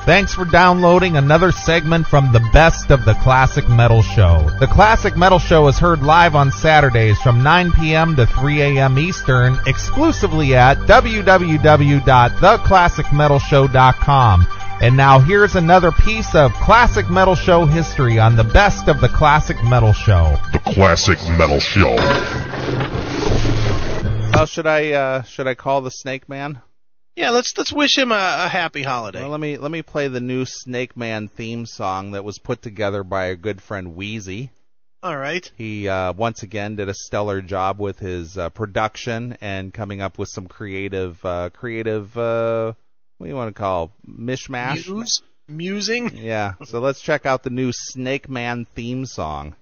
Thanks for downloading another segment from the Best of the Classic Metal Show. The Classic Metal Show is heard live on Saturdays from 9 p.m. to 3 a.m. Eastern, exclusively at www.theclassicmetalshow.com. And now here's another piece of Classic Metal Show history on the Best of the Classic Metal Show. The Classic Metal Show. How should I call the Snakemannn? Yeah, let's wish him a happy holiday. Well, let me play the new Snakemannn theme song that was put together by our good friend Wheezy. All right. He once again did a stellar job with his production and coming up with some creative what do you want to call mishmash? Musing? Yeah. So let's check out the new Snakemannn theme song.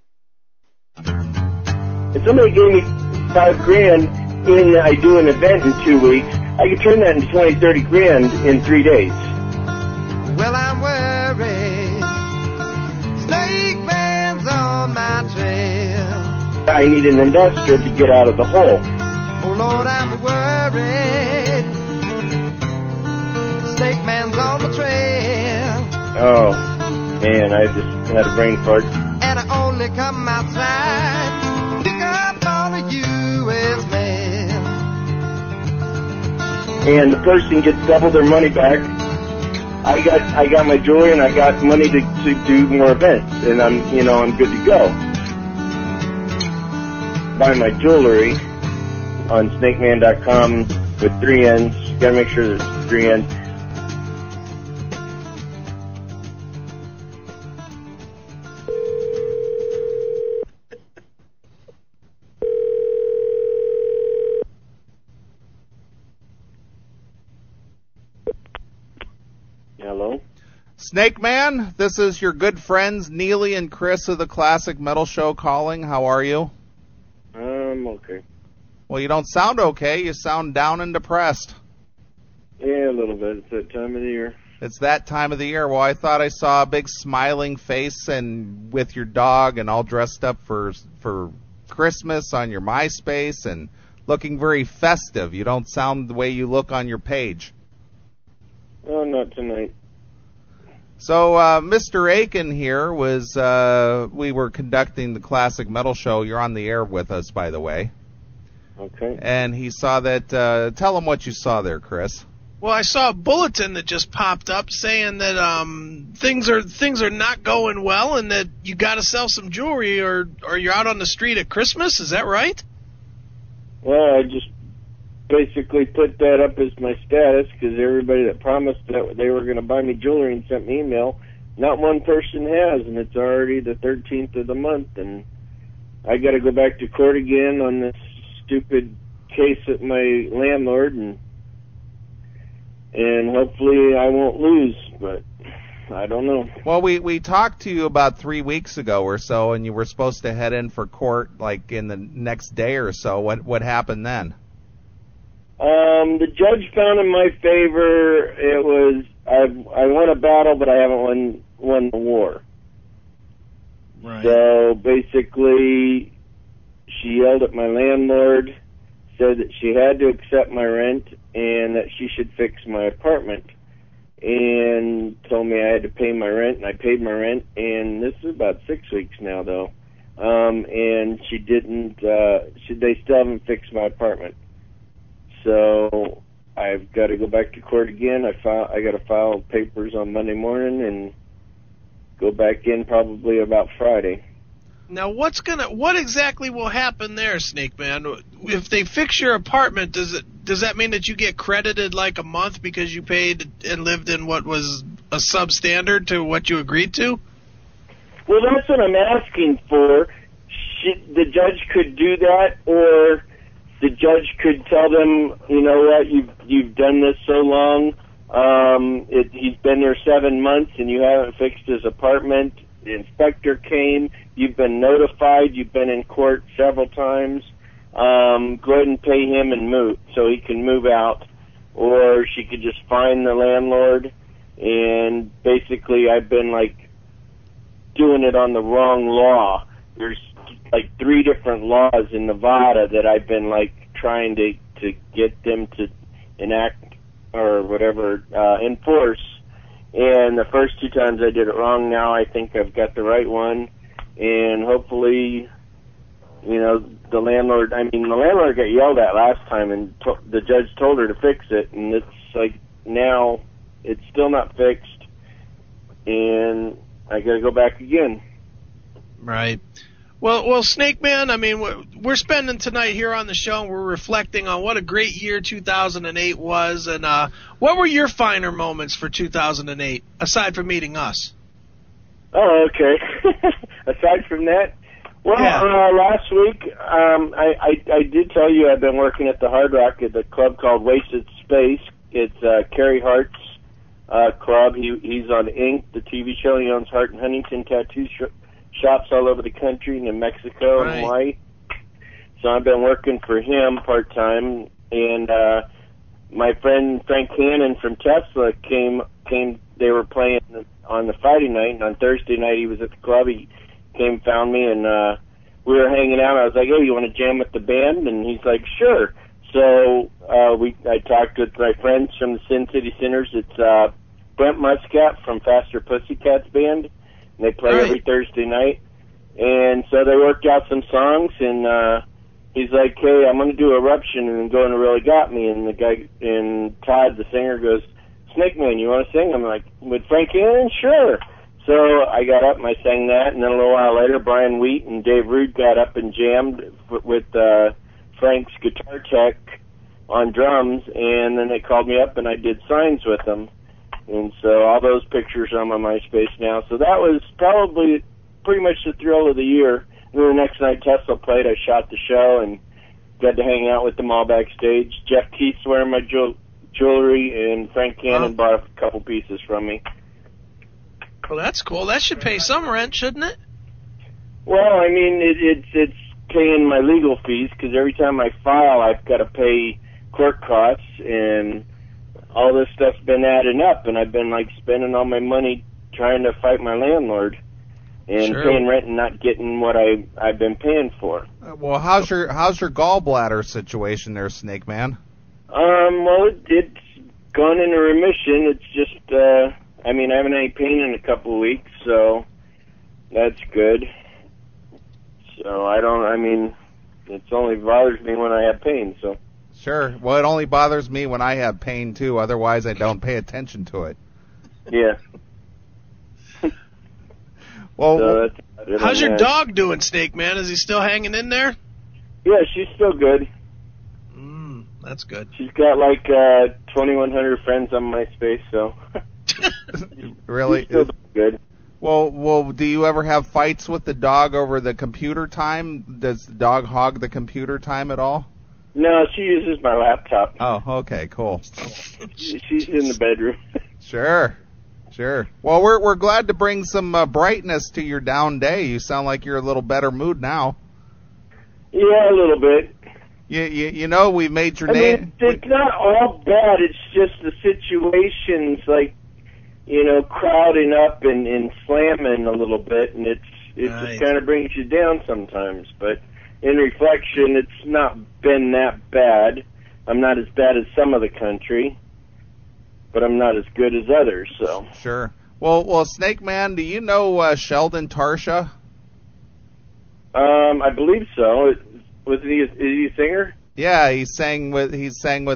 If somebody gave me $5,000 and I do an event in 2 weeks, I could turn that into 20, 30 grand in 3 days. Well, I'm worried. Snakemann's on my trail. I need an investor to get out of the hole. Oh, Lord, I'm worried. Snakemann's on my trail. Oh, man, I just had a brain fart. And I only come outside, pick up all the U.S. mail. And the person gets double their money back. I got my jewelry and I got money to do more events, and I'm good to go. Buy my jewelry on Snakemannn.com with 3 N's. You gotta make sure there's 3 N's. Hello? Snakemannn, this is your good friends Neeley and Chris of the Classic Metal Show calling. How are you? Okay. Well, you don't sound okay. You sound down and depressed. Yeah, a little bit. It's that time of the year. It's that time of the year. Well, I thought I saw a big smiling face and with your dog and all dressed up for Christmas on your MySpace and looking very festive. You don't sound the way you look on your page. Oh, not tonight. So, Mr. Aiken here was, we were conducting the Classic Metal Show. You're on the air with us, by the way. Okay. And he saw that, tell him what you saw there, Chris. Well, I saw a bulletin that just popped up saying that things are not going well and that you got to sell some jewelry or you're out on the street at Christmas. Is that right? Well, I just basically put that up as my status because everybody that promised that they were going to buy me jewelry and sent me email, not one person has, and it's already the 13th of the month, and I got to go back to court again on this stupid case at my landlord, and hopefully I won't lose, but I don't know. Well, we talked to you about 3 weeks ago or so, and you were supposed to head in for court like in the next day or so. What happened then? The judge found in my favor. It was I won a battle, but I haven't won the war. Right. So basically, she yelled at my landlord, said that she had to accept my rent and that she should fix my apartment, and told me I had to pay my rent, and I paid my rent, and this is about 6 weeks now, though. And she didn't. They still haven't fixed my apartment. So I've got to go back to court again. I got to file papers on Monday morning and go back in probably about Friday. Now, what exactly will happen there, Snakemannn? If they fix your apartment, does that mean that you get credited like a month because you paid and lived in what was a substandard to what you agreed to? Well, that's what I'm asking for. The judge could do that, or the judge could tell them, you know what, you've done this so long, he's been there 7 months and you haven't fixed his apartment. The inspector came, you've been notified, you've been in court several times. Go ahead and pay him and move so he can move out. Or she could just fine the landlord. And basically I've been like doing it on the wrong law. There's like 3 different laws in Nevada that I've been like trying to get them to enact or whatever, enforce. And the first 2 times I did it wrong. Now I think I've got the right one, and hopefully, you know, the landlord got yelled at last time, and the judge told her to fix it, and it's like now it's still not fixed, and I got to go back again. Right. Well, Snakemannn, I mean, we're spending tonight here on the show, and we're reflecting on what a great year 2008 was, and what were your finer moments for 2008, aside from meeting us? Oh, okay. Aside from that, well, Yeah. Last week, I did tell you I've been working at the Hard Rock at the club called Wasted Space. It's Kerry Hart's club. He's on Ink, the TV show. He owns Hart and Huntington tattoo shops all over the country and in Mexico and Hawaii. So I've been working for him part-time. And my friend Frank Cannon from Tesla came. They were playing on the Friday night, and on Thursday night he was at the club. He came, found me, and we were hanging out. I was like, "Hey, you want to jam with the band?" And he's like, "Sure." So I talked with my friends from the Sin City Sinners. It's Brent Muscat from Faster Pussycats band, and they play every Thursday night. And so they worked out some songs, and he's like, "Hey, I'm going to do Eruption and Going to Really Got Me." And the guy, and Todd, the singer, goes, "Snakemannn, you want to sing?" I'm like, "With Frank Cannon? Sure." So I got up and I sang that, and then a little while later, Brian Wheat and Dave Rude got up and jammed with Frank's guitar tech on drums, and then they called me up and I did signs with them. And so all those pictures are on my MySpace now. So that was probably pretty much the thrill of the year. And then the next night Tesla played, I shot the show and got to hang out with them all backstage. Jeff Keith's wearing my jewelry, and Frank Cannon bought a couple pieces from me. Well, that's cool. That should pay some rent, shouldn't it? Well, I mean, it's paying my legal fees, because every time I file, I've got to pay court costs, and all this stuff's been adding up, and I've been, like, spending all my money trying to fight my landlord and paying rent and not getting what I've been paying for. Well, how's your gallbladder situation there, Snakemannn? Well, it's gone into remission. It's just, I mean, I haven't had any pain in a couple of weeks, so that's good. So it only bothers me when I have pain, so. Sure. Well, it only bothers me when I have pain, too. Otherwise, I don't pay attention to it. Yeah. Well, so how's your dog doing, Snakemannn? Is he still hanging in there? Yeah, she's still good. That's good. She's got like 2,100 friends on MySpace, so. Really? She's still good. Well, do you ever have fights with the dog over the computer time? Does the dog hog the computer time at all? No, she uses my laptop. Oh, okay, cool. She's in the bedroom. Sure. Well, we're glad to bring some brightness to your down day. You sound like you're a little better mood now. Yeah, a little bit. You know, we made your I name. mean, it's not all bad. It's just the situations, like, you know, crowding up and slamming a little bit, and it just kind of brings you down sometimes. But in reflection, it's not been that bad. I'm not as bad as some of the country, but I'm not as good as others. So sure. Well, Snakemannn, do you know Sheldon Tarsha? I believe so. Is he a singer? Yeah, he sang with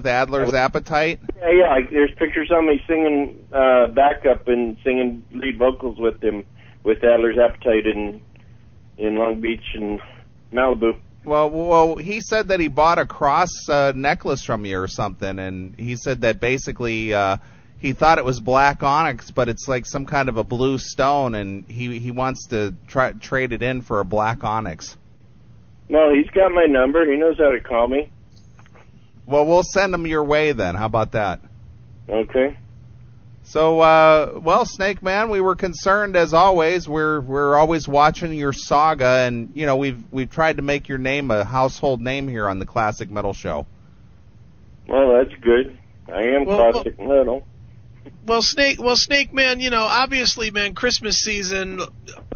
Adler's Appetite. Yeah. There's pictures of me singing backup and singing lead vocals with him with Adler's Appetite in Long Beach and Malibu. Well, he said that he bought a cross necklace from you or something, and he said that basically he thought it was black onyx, but it's like some kind of a blue stone, and he wants to trade it in for a black onyx. No, he's got my number. He knows how to call me. Well, we'll send him your way then. How about that? Okay. So, well, Snakemannn, we were concerned as always. We're always watching your saga, and you know we've tried to make your name a household name here on the Classic Metal Show. Well, that's good. I am classic metal. Well, Snakemannn, you know, obviously, man, Christmas season,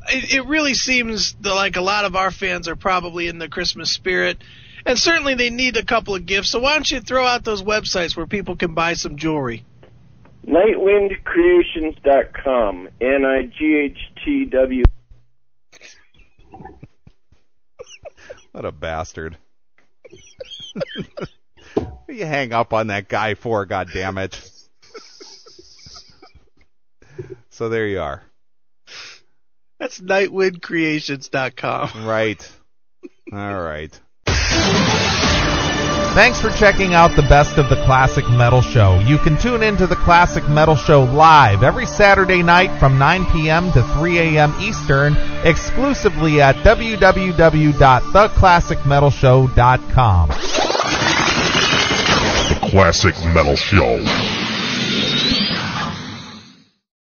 it really seems like a lot of our fans are probably in the Christmas spirit, and certainly they need a couple of gifts. So why don't you throw out those websites where people can buy some jewelry? Nightwindcreations.com. NIGHTW. What a bastard. What do you hang up on that guy for, goddammit? So there you are. That's nightwindcreations.com. Right. All right. Thanks for checking out the Best of the Classic Metal Show. You can tune into the Classic Metal Show live every Saturday night from 9 p.m. to 3 a.m. Eastern, exclusively at www.theclassicmetalshow.com. The Classic Metal Show.